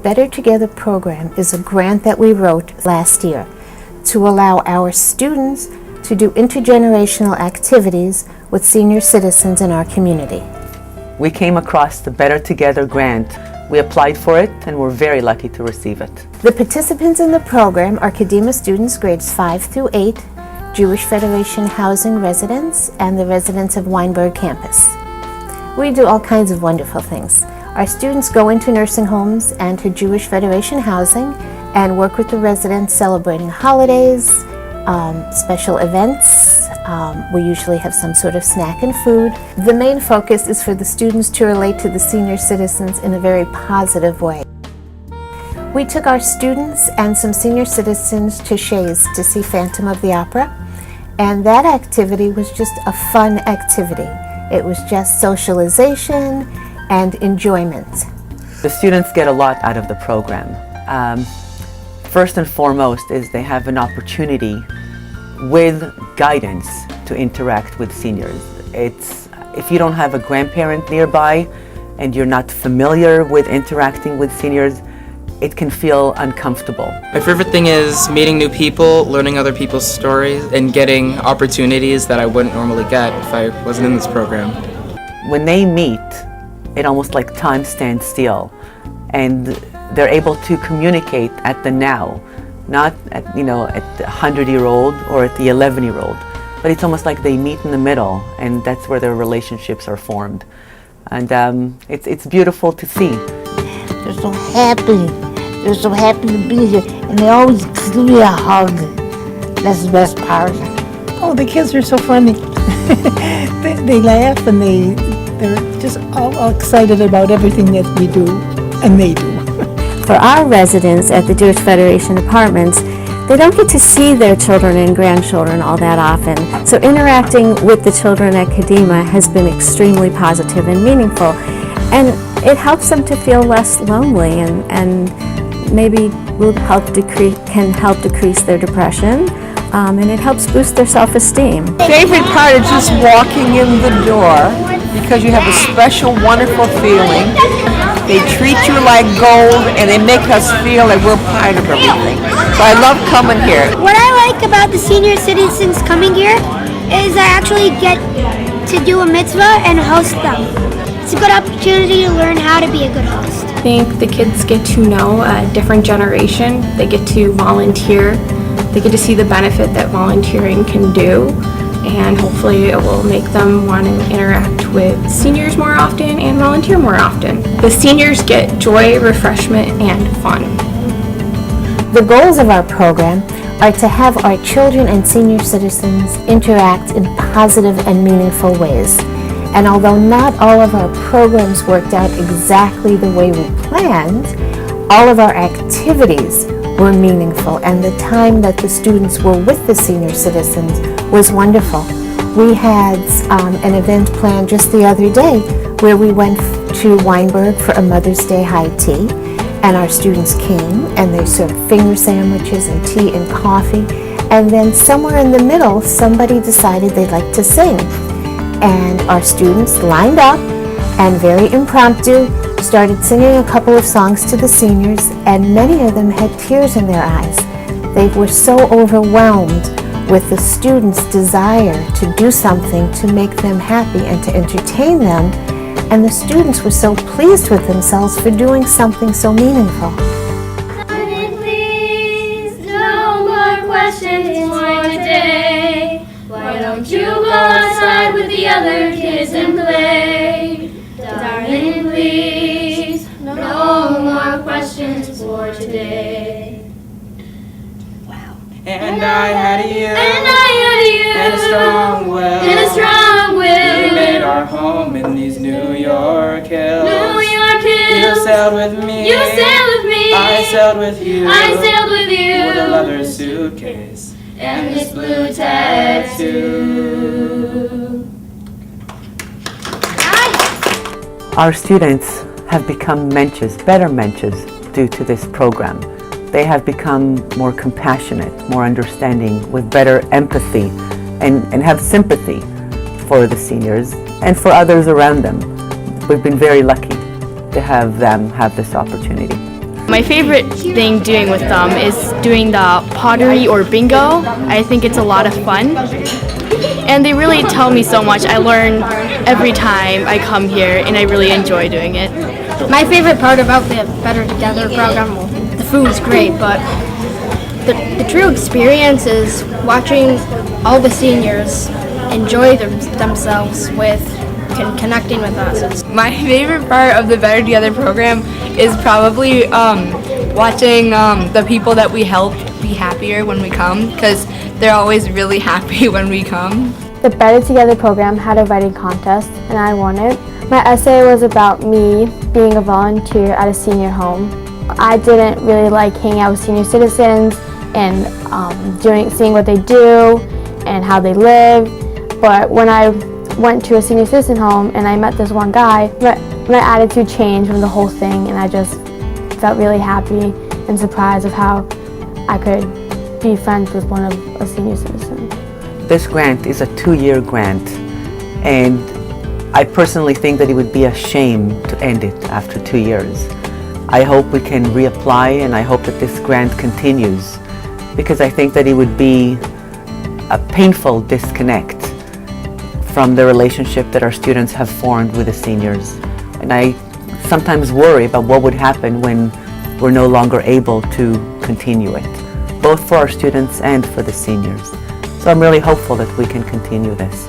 Better Together program is a grant that we wrote last year to allow our students to do intergenerational activities with senior citizens in our community. We came across the Better Together grant. We applied for it and we're very lucky to receive it. The participants in the program are Kadima students grades 5 through 8, Jewish Federation housing residents, and the residents of Weinberg campus. We do all kinds of wonderful things. Our students go into nursing homes and to Jewish Federation housing and work with the residents celebrating holidays, special events. We usually have some sort of snack and food. The main focus is for the students to relate to the senior citizens in a very positive way. We took our students and some senior citizens to Shays to see Phantom of the Opera, and that activity was just a fun activity. It was just socialization and enjoyment. The students get a lot out of the program. First and foremost is they have an opportunity with guidance to interact with seniors. If you don't have a grandparent nearby and you're not familiar with interacting with seniors, it can feel uncomfortable. My favorite thing is meeting new people, learning other people's stories, and getting opportunities that I wouldn't normally get if I wasn't in this program. When they meet, it almost like time stands still, and they're able to communicate at the now, not at the 100-year-old or at the 11-year-old, but it's almost like they meet in the middle, and that's where their relationships are formed. And it's beautiful to see. They're so happy. They're so happy to be here, and they always give me a hug. That's the best part. Oh, the kids are so funny. they laugh and they're just all excited about everything that we do, and they do. For our residents at the Jewish Federation apartments, they don't get to see their children and grandchildren all that often. So interacting with the children at Kadima has been extremely positive and meaningful. And it helps them to feel less lonely and maybe can help decrease their depression. And it helps boost their self-esteem. Favorite part is just walking in the door because you have a special, wonderful feeling. They treat you like gold and they make us feel that we're part of everything. So I love coming here. What I like about the senior citizens coming here is I actually get to do a mitzvah and host them. It's a good opportunity to learn how to be a good host. I think the kids get to know a different generation. They get to volunteer. They get to see the benefit that volunteering can do, and hopefully it will make them want to interact with seniors more often and volunteer more often. The seniors get joy, refreshment, and fun. The goals of our program are to have our children and senior citizens interact in positive and meaningful ways. And although not all of our programs worked out exactly the way we planned, all of our activities were meaningful, and the time that the students were with the senior citizens was wonderful. We had an event planned just the other day where we went to Weinberg for a Mother's Day high tea, and our students came and they served finger sandwiches and tea and coffee, and then somewhere in the middle somebody decided they'd like to sing. And our students lined up and very impromptu started singing a couple of songs to the seniors, and many of them had tears in their eyes. They were so overwhelmed with the students' desire to do something to make them happy and to entertain them, and the students were so pleased with themselves for doing something so meaningful. Please, no more questions for today. Why don't you go outside with the other kids and play? Darling, please, no more questions for today. Wow. And I had you. And I had you. And a strong will. And a strong will. We made our home in these New York hills. New York hills. You sailed with me. You sailed with me. I sailed with you. I sailed with you. With a leather suitcase and this blue tattoo. Our students have become mensches, better mensches, due to this program. They have become more compassionate, more understanding, with better empathy, and have sympathy for the seniors and for others around them. We've been very lucky to have them have this opportunity. My favorite thing doing with them is doing the pottery or bingo. I think it's a lot of fun. And they really tell me so much. I learn every time I come here, and I really enjoy doing it. My favorite part about the Better Together program, well, the food's great, but the true experience is watching all the seniors enjoy themselves with connecting with us. My favorite part of the Better Together program is probably watching the people that we help be happier when we come, because they're always really happy when we come. The Better Together program had a writing contest and I won it. My essay was about me being a volunteer at a senior home. I didn't really like hanging out with senior citizens and seeing what they do and how they live, but when I went to a senior citizen home and I met this one guy, my attitude changed from the whole thing, and I just felt really happy and surprised of how I could be friends with a senior citizen. This grant is a 2-year grant, and I personally think that it would be a shame to end it after 2 years. I hope we can reapply, and I hope that this grant continues, because I think that it would be a painful disconnect from the relationship that our students have formed with the seniors. And I sometimes worry about what would happen when we're no longer able to continue it, both for our students and for the seniors. So I'm really hopeful that we can continue this.